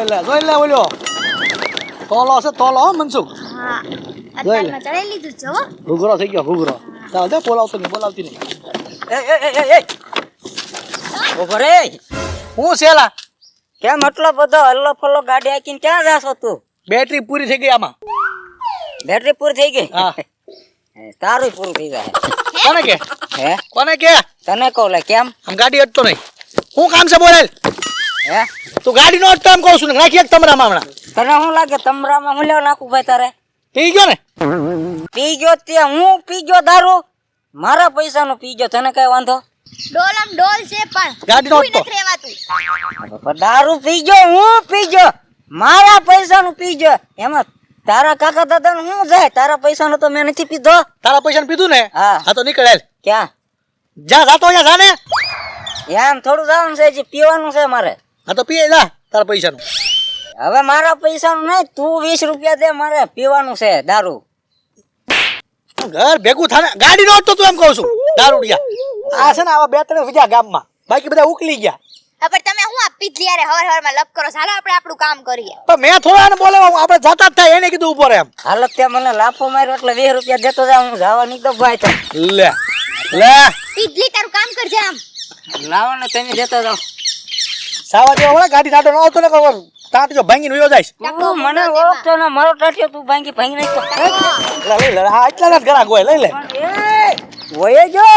જોઈ લે ઓલ્યો તોલો છે તોલો મનસુખ હા અત્યારમાં ચડાઈ લીધું છે હો ઘૂઘરો થઈ ગયો ઘૂઘરો ચાલ દે બોલાવતી નહીં એ ઓભરે હું છેલા કેમ આટલો બધો હલ્લો ફલ્લો ગાડી આકીને ક્યાં જાશો તું? બેટરી પૂરી થઈ ગઈ આમાં બેટરી પૂરી થઈ ગઈ? હા તારું પૂરું થઈ જાય. કોને કે હે કોને કે તને કહું લે કેમ? આમ ગાડી અટતો નહીં હું કામ છે બોલેલ હે તું ગાડી નો અટતો એમ કહું છું ને રાખી એક તમરામાં હમણાં તને શું લાગે તમરામાં હું લેવા નાખું ભાઈ તારે? પી ગયો ને પી ગયો તે હું પી ગયો દારૂ? મારા પૈસાનો પી ગયો તને કઈ વાંધો? ડોલમ ડોલ છે પણ ગાડી નો કોઈ અટતો નથી રહેવાતું દારૂ પી ગયો હું પી ગયો મારા પૈસાનું પી ગયો એમાં તારા કાકા દાદાનું શું જાય? તારા પૈસાનો તો મેં નથી પીધો. તારા પૈસા પીધું ને હા હા તો નીકળેલ ક્યાં? જા જાતો જા ને એમ થોડું જવાનું છે હજી પીવાનું છે મારે. હા તો પીએ જા તારા પૈસાનું હવે મારા પૈસાનું નહીં તું 20 રૂપિયા દે મારે પીવાનું છે દારૂ. ઘર ભેગું થાને ગાડી નો અટતો તું એમ કહું છું દારૂડિયા આ છે ને આવા બે ત્રણ વિજા ગામમાં બાકી બધા ઉકલી ગયા પણ તમે હું આ પીધલી યારે હવાર લપ કરો ચાલો આપણે આપણું કામ કરીએ પણ મેં થોડા ને બોલાવા આપણે જાતા જ થાય એને કીધું ઉભો રહે એમ હાલત ત્યાં મને લાફો માર્યો એટલે 20 રૂપિયા દેતો જા હું જવા નહીં તો ભાઈ તો લે લે પીધલી તારું કામ કરજે આમ લાવો ને તમે દેતો જાઓ. સાવા જેવા વળે ગાડી ટાટો ન આવતો ને ખબર ટાટ જો ભાંગીને વયો જાય તું મને ઓળખતો ને મારો ટાટિયો તું ભાંગી નાખતો. લઈ લે હા એટલા જ ઘરા ગોય લઈ લે ઓય જો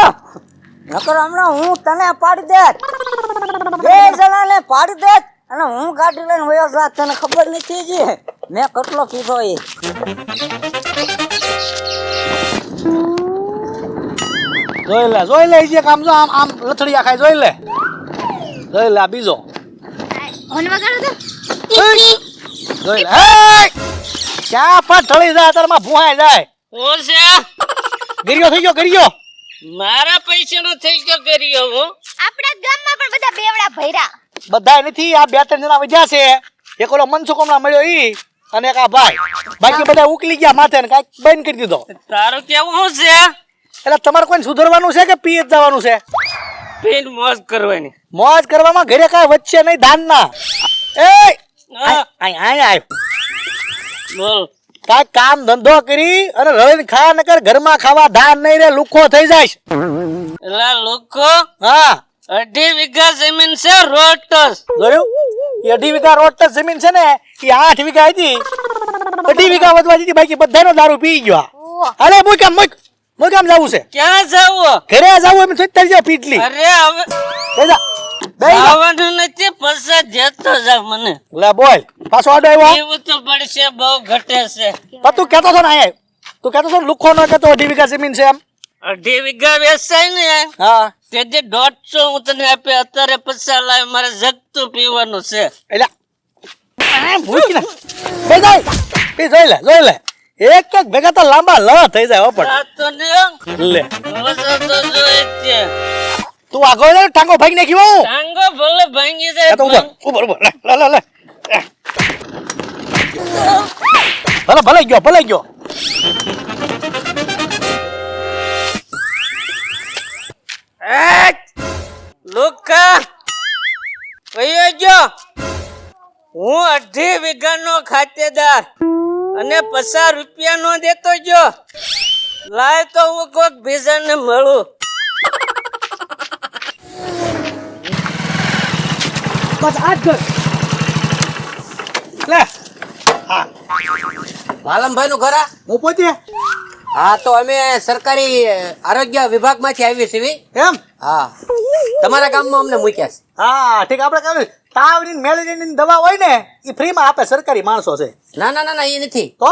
નકર હમણાં હું તને પાડી દેત બે જણાને પાડી દેત અને હું ગાડી લઈને વયો જાત તને ખબર નથી જી મેં કેટલો પીધો એ. જોઈ લે જે કામ જો આમ આમ લથડિયા ખાય જોઈ લે આ બીજો હોન વગાડો તો જોઈ લે હે ક્યાં પર ઢળી જાય તારમાં ભૂહાય જાય કોણ છે? ગરિયો થઈ ગયો ગરિયો મારા પૈસાનો થઈ ગયો ગરિયો હું. આપણા ગામમાં પણ બધા બેવડા ભૈરા બધા નથી આ બે ત્રણ જણા વજ્યા છે એક ઓલો મનસુખ હમણાં મળ્યો ઈ અને એક આ ભાઈ બાકી બધા ઉકલી ગયા માથે ને કાંઈક બંધ કરી દીધો. તારું કેવું શું છે? એટલે તમારે કોઈ સુધરવાનું છે કે પી જ જવાનું છે? પેન મોજ કરવાની. મોજ કરવામાં ઘરે કાંઈ વચ્ચે નહીં ધાન ના એ હા, આય બોલ. કાંઈક કામ ધંધો કરી અને રળીને ખા નકર ઘરમાં ખાવા ધાન નહીં રે લુખો થઈ જાય. એલા લોકો હા 2.5 વીઘા જમીન છે રોટસ. જોયું એ 2.5 વીઘા રોડ તક જમીન છે ને એ 8 વીઘા હતી 2.5 વીઘા વધવા દીધી બાકી બધાનો દારૂ પી ગયો. અરે મુઈ કામ જવું છે ક્યાં જાવું? ઘરે જવું એમ થઈ જાવ પીટલી અરે હવે આવવાનું નથી પછી જતો જા મને. લે બોલ પાછો આડો આવ્યો એવું તો પડશે બહુ ઘટે છે. પણ તું કહેતો છો ને આયા તું કહેતો છો લુખો ન કહેતો 2.5 વીઘા જમીન છે એમ 2.5 વીઘા વેચાય ને હા તેથી 150 હું તને આપે અત્યારે પૈસા લાવે મારે જગતું પીવાનું છે. એટલે આ ભૂખ ને બે જાય પી જોઈ લે એક એક ભેગા તો લાંબા લ થઈ જાય હો પણ આ તો ને લે મજા તો જોઈએ છે. તું આગળ લે ટાંગો ભાગી નાખ્યો હું ટાંગો ભલે ભાંગી જાય એ તો ઉભર લે ભલે ગયો લોકા કયો જો હું 2.5 વીઘાનો ખાતેદાર અને 50 રૂપિયા નો દેતો જો લાય તો હું કોક બીજાને મળું. બસ આ જ લે હા વાલમભાઈ નું ઘર આ? હું પોતે હા તો અમે સરકારી આરોગ્ય વિભાગ માંથી આવીએ છીએ. એમ હા તમારા ગામમાં અમને મૂક્યા છે. હા ઠીક આપણે કહ્યું તાવની મેલેરિયાની દવા હોય ને એ ફ્રીમાં આપે સરકારી માણસો છે. ના એ નથી. તો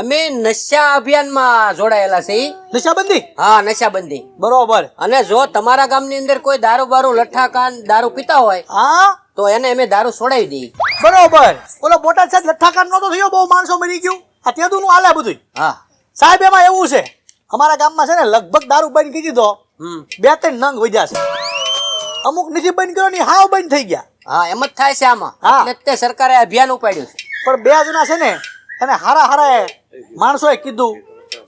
અમે નશા અભિયાનમાં જોડાયેલા છે. નશાબંધી હા નશાબંધી. બરોબર અને જો તમારા ગામની અંદર કોઈ દારૂ બારૂ લઠ્ઠાકાન દારૂ પીતા હોય હા તો એને અમે દારૂ છોડાવી દઈએ. બરોબર ઓલો બોટાદ સાહેબ લઠ્ઠાકાંડ નતો થયો બહુ માણસો મરી ગયું આ તેદું નું હાલે બધું હા સાહેબ એમાં એવું છે અમારા ગામમાં છે ને લગભગ દારૂ બંધ કરી દીધો 2-3 નંગ વધ્યા છે અમુક નથી બંધ કર્યો ની હાવ બંધ થઈ ગયા. હા એમ જ થાય છે આમાં. હા. એટલે જ તે સરકારે અભિયાન ઉપાડ્યું છે. પણ 2 જણા છે ને એને હારા માણસોએ કીધું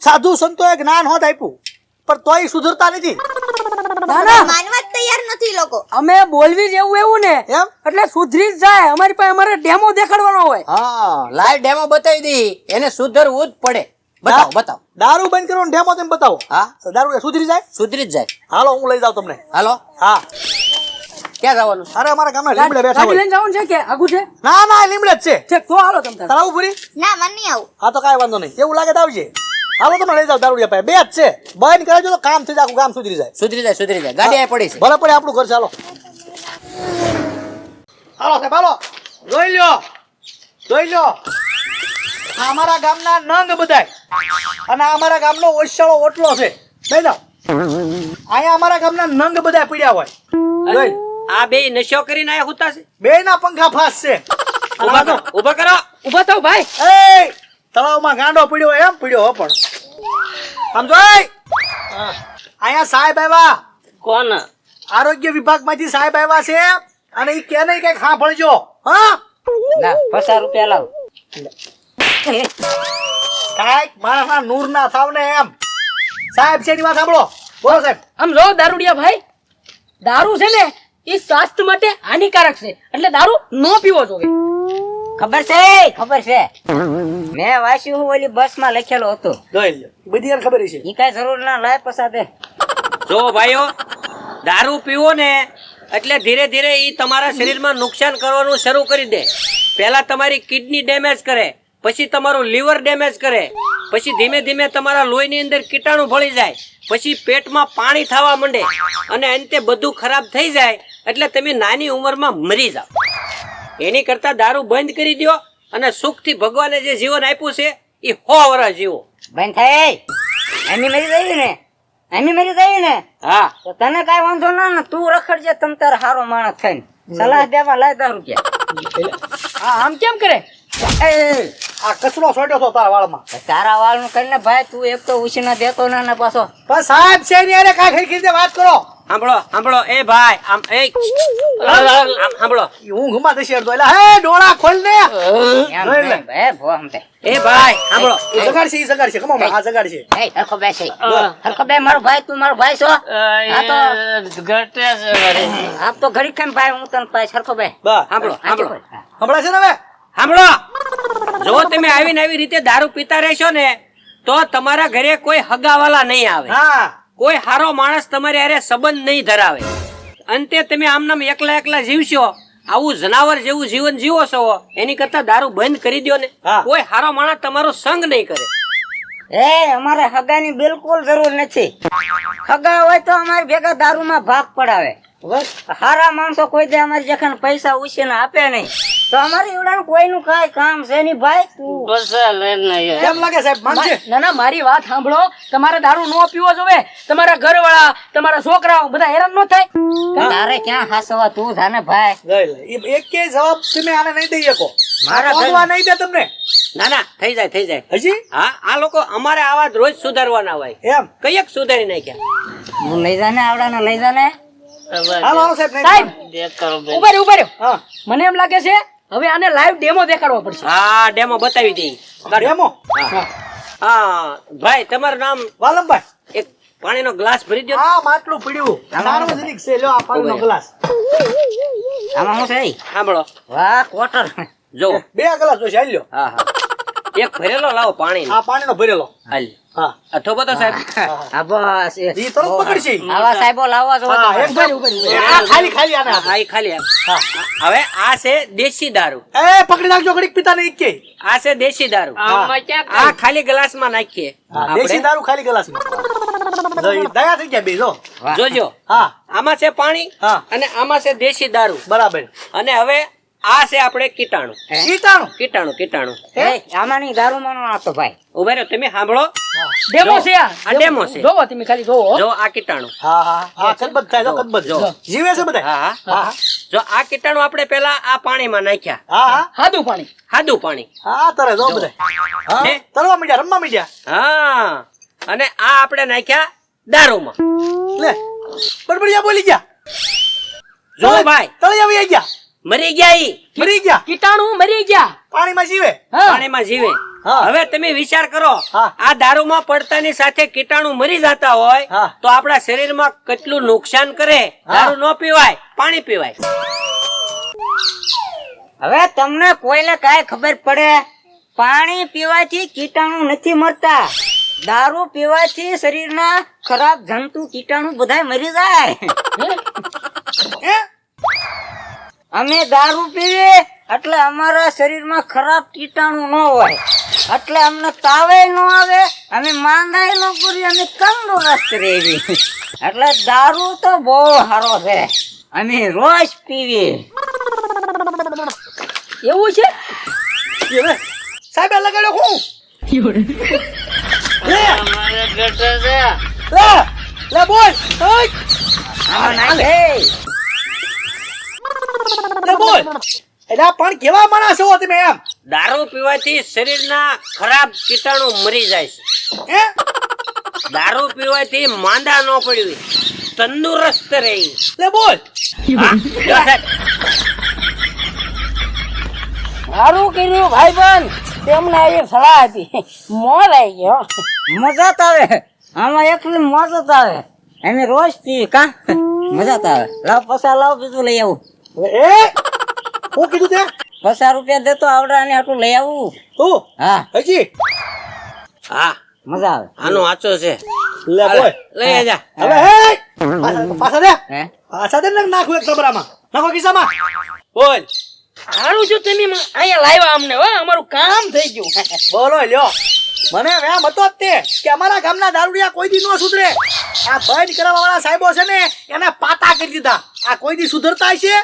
સાધુ સંતોએ જ્ઞાન હોત આપ્યું પણ તોય સુધરતા નથી. માનવા જ તૈયાર નથી ઈ લોકો. અમે બોલવી જ એવું ને એમ એટલે સુધરી જ જાય. અમારી પાસે અમારે ડેમો દેખાડવાનો હોય. હા લાઈવ ડેમો બતાવી દી, એને સુધરવું જ પડે. બતાવો બતાવો. દારૂ બંધ કરો ને ડેમો તેમ બતાવો. હા તો દારૂ સુધરી જાય. સુધરી જ જાય. હાલો હું લઈ જાઉં તમને. હાલો, હા ક્યાં જવાનું? અરે અમારા ગામના લીમડે બેઠા ગાડી હોય. લઈને જવાનું છે કે આગું છે? ના ના લીમડે જ છે. ઠીક તો હાલો તમ તારે. તારાવું પૂરી. ના મને નહીં આવું. હા તો કાંઈ વાંધો નહીં, એવું લાગે તો આવજે. હાલો તમે લઈ જાઓ દારૂડિયા પાસે, બે જ છે. બંધ કરાવજો તો કામ થઈ જાય, આખું ગામ સુધરી જાય. સુધરી જાય, સુધરી જાય. ગાડી અહીં પડી છે. ભલે પડે આપણું ઘર. ચાલો હાલો સાહેબ હાલો. જોઈ લ્યો જોઈ લ્યો, આ અમારા ગામના નંગ બધાય અને આ અમારા ગામનો ઓછાળો ઓટલો છે. લઈ જાઓ. અહીંયા અમારા ગામના નંગ બધા પીડ્યા હોય. જોઈ આ બે નશો કરીને આયા હુતા છે. બે ના પંખા ફાસ છે. ઊભા કરો, ઊભા કરો. ઊભા થાવ ભાઈ. એ તળાવમાં ગાંડો પીડ્યો હોય એમ પીડ્યો હો. પણ આમ જોઈ, અહીંયા સાહેબ આવ્યા, કોણ? આરોગ્ય વિભાગમાંથી સાહેબ આવ્યા છે અને ઈ કે નહીં કઈક સાંભળજો. હા ના 50 રૂપિયા લાવ. કાંઈક માણસના નૂર ના થાવ ને એમ. સાહેબ છે એની વાત સાંભળો. બોલો સાહેબ. આમ જો દારૂડિયા ભાઈ, દારૂ છે ને એ સ્વાસ્થ્ય માટે હાનિકારક છે, એટલે દારૂ ન પીવો જોઈએ. ખબર છે, ખબર છે. મેં વાંચ્યું ઓલી બસમાં લખેલું હતું. જોઈ લ્યો, બધી યાર ખબર છે. ઈ કઈ જરૂર ના લાય પસાદે. જો ભાઈઓ, દારૂ પીવો ને એટલે ધીરે ધીરે ઈ તમારા શરીરમાં નુકસાન કરવાનું શરૂ કરી દે. પહેલા તમારી કિડની ડેમેજ કરે, પછી તમારું લીવર ડેમેજ કરે, પછી ધીમે ધીમે તમારા લોહીની અંદર કીટાણુ ભળી જાય, પછી પેટમાં પાણી થવા માંડે અને અંતે બધું ખરાબ થઈ જાય એટલે તમે નાની ઉંમરમાં મરી જાઓ. એની કરતા દારૂ બંધ કરી દો અને સુખથી ભગવાને જે જીવન આપ્યું છે એ 100 વર્ષ જીવો. બંધ થાય. એમી મરી જાય ને, એમી મરી જાય ને, હા તો તને કઈ વાંધો ના ને. તું રખડજે તમ તાર હારો માણસ થઈને. સલાહ દેવા લાય 10 રૂપિયા. આમ કેમ કરે? એ આ કચરો છોડ્યો તો તારા વાળમાં. તારા વાળનું કરીને ભાઈ તું એક તો ઉછીના દેતો ના ને પાછો. પણ સાહેબ છે એની હારે કાંઈ ખરી વાત કરો. સાંભળો સાંભળો એ ભાઈ, આમ એ આમ સાંભળો હું ઘુમા દઈ શેરતો એટલે હે ડોળા ખોલ ને. એમ લઈ લે. નહીં ભાઈ, ભો હમતે. એ ભાઈ સાંભળો. એ જગાડ છે, એ જગાડ છે. કમો આ જગાડ છે. એ હરખો બે છે. હરખો બે મારો ભાઈ, તું મારો ભાઈ છો. આ તો ઘટે છે વળી. આપ તો ઘડી કેમ ભાઈ, હું તને પાછ હરખો બે. બસ સાંભળો સાંભળો હમણાં છે ને હવે. સાંભળો. જો તમે આવીને આવી રીતે દારૂ પીતા રહેશો ને તો તમારા ઘરે કોઈ હગાવાલા નહીં આવે, હા કોઈ હારો માણસ તમારે હારે સંબંધ નહીં ધરાવે. અંતે તમે આમનામ એકલા એકલા જીવશો. આવું જનાવર જેવું જીવન જીવો છો એની કરતા દારૂ બંધ કરી દો ને. હા. કોઈ હારો માણસ તમારો સંગ નહીં કરે. એ અમારે હગાની બિલકુલ જરૂર નથી. હગા હોય તો અમારી ભેગા દારૂમાં ભાગ પડાવે. હારા માણસો કોઈ દે અમારી જખન પૈસા ઉછીને આપે નહીં તો અમારે એવડાનું કોઈનું કાંઈ કામ છે નહીં ભાઈ. તું બસ લઈને આવ્યા. કેમ લાગે સાહેબ માનશે? ના ના, મારી વાત સાંભળો. તમારે દારૂ ન પીવો જોઈએ. તમારા ઘરવાળા, તમારા છોકરાઓ બધા હેરાન ન થાય. તારે ક્યાં હાસવા તું જાને ભાઈ. લઈ લે. ઈ એક કે જવાબ તમે આને નહીં દઈ શકો. મારા આ બોલવા નહીં દે તમને. ના ના થઈ જાય થઈ જાય. હજી હા આ લોકો અમારે આવા જ રોજ સુધારવાના હોય. એમ કઈક સુધારી નાખ્યા. હું લઈ જાને આવડાને લઈ જાને. હાલો હાલો સાહેબ નહીં. સાહેબ દેખાડો બે. ઉભા રહ્યો, ઉભા રહ્યો. હા મને એમ લાગે છે હવે આને લાઈવ ડેમો દેખાડવો પડશે. હા ડેમો બતાવી દઈ. ડેમો. હા ભાઈ તમારું નામ? વાલમભાઈ. એક પાણીનો ગ્લાસ ભરી દો. આ માટલું પીડ્યું સાર્વજનિક છે. લ્યો આ પાણીનો ગ્લાસ. આમાં શું છે? સાંભળો વાહ કોટર. જો 2 ગ્લાસ જોશે. હાલ લ્યો. હા હા એક ભરેલો લાવો પાણી. આ પાણીનો ભરેલો. હાલ હા અઠો બતો સાહેબ. આ બસ ઈ તરત પકડશે. આવા સાહેબો લાવવા જો હા એકદમ. આ ખાલી ખાલી આને આપો. હા ઈ ખાલી આપ. હા હવે આ છે દેશી દારૂ. એ પકડી નાખજો ઘડીક પીતા નહીં કે. આ છે દેશી દારૂ. આમાં ક્યાં આ ખાલી ગ્લાસ માં નાખીએ હા દેશી દારૂ ખાલી ગ્લાસમાં. જો ઈ દયા થઈ ગયા બે જો. જોજો. હા આમાં છે પાણી હા અને આમાં છે દેશી દારૂ. બરાબર. અને હવે આ છે આપણે કીટાણુ. કીટાણુ. કીટાણુ કીટાણુ. આમાંની દારૂ માનો આપતો ભાઈ. ઉભા રહ્યો તમે સાંભળો. ડેમો છે આ. આ ડેમો છે. જોવો તમે ખાલી જોવો. જો આ કીટાણુ. હા હા હા કદબદ થાય જો કદબદ. જો. જીવે છે બધા. હા હા હા જો આ કીટાણુ આપણે પેલા આ પાણીમાં નાખ્યા. હા હા હાદું પાણી. સાદું પાણી. હા તરે જો બધા. હા હે? તરવા મીડિયા રમવા મીડિયા. હા અને આ આપણે નાખ્યા દારૂમાં. લે બડબડિયા બોલી ગયા. જો ભાઈ તળિયા વહી ગયા. મરી ગયા ઈ. મરી ગયા. કીટાણુ મરી ગયા. પાણીમાં જીવે. હા. પાણીમાં જીવે. હા. હવે તમે વિચાર કરો હા. આ દારૂમાં પડતાની સાથે કીટાણુ મરી જતા હોય હા. તો આપણા શરીરમાં કેટલું નુકસાન કરે. હા. દારૂ ન પીવાય, પાણી પીવાય. હવે તમને કોઈને કાંઈ ખબર પડે? પાણી પીવાથી કીટાણુ નથી મરતા, દારૂ પીવાથી શરીરના ખરાબ જંતુ કીટાણુ બધાય મરી જાય. હે? અમે દારૂ પીવીએ એટલે અમારા શરીરમાં ખરાબ કીટાણુ ન હોય, એટલે અમને તાવે ન આવે, અમે માંદાય ન પૂરી, અમે તંદુરસ્ત રહેવી. એટલે દારૂ તો બહુ સારો છે, અમે રોજ પીવીએ. એવું છે? હવે સાહેબે લગાડ્યો હું લે મારે ઘટે છે. લે લે બોલ ઓય, આમાં નાખે. લે બોલ એટલે પણ કેવા માણસ છો તમે એમ? દારૂ પીવાથી શરીરના ખરાબ કીટાણુ મરી જાય છે. હે? દારૂ પીવાથી માંદા ન પડવી, તંદુરસ્ત રહી. લે બોલ સારું કર્યું ભાઈબંધ, તેમને એક સલાહ હતી, મોર આવી ગયો. મજા જ આવે આમાં, એકલી મજા જ આવે. અમે રોજ પીવી કા, મજા જ આવે. લાવ પૈસા લાવ, બીજું લઈ આવું. એ હું કીધું તે 50 રૂપિયા દેતો આવડા ને આટલું લઈ આવું. તું હા, હજી હા, મજા આવે. આનો આચો છે. લે બોલ લઈ જા. હવે હે પાછા દે હે? પાછા દે ને નાખું એક સબરામાં નાખો ખિસ્સામાં બોલ સારું છું તમે અહીંયા લાવ્યા અમને, હો અમારું કામ થઈ ગયું. બોલો લ્યો મને વેમ હતો જ તે કે અમારા ગામના દારૂડિયા કોઈ દી ન સુધરે. આ બંધ કરવા વાળા સાહેબો છે ને એને પાતા કરી દીધા. આ કોઈ દી સુધરતા છે?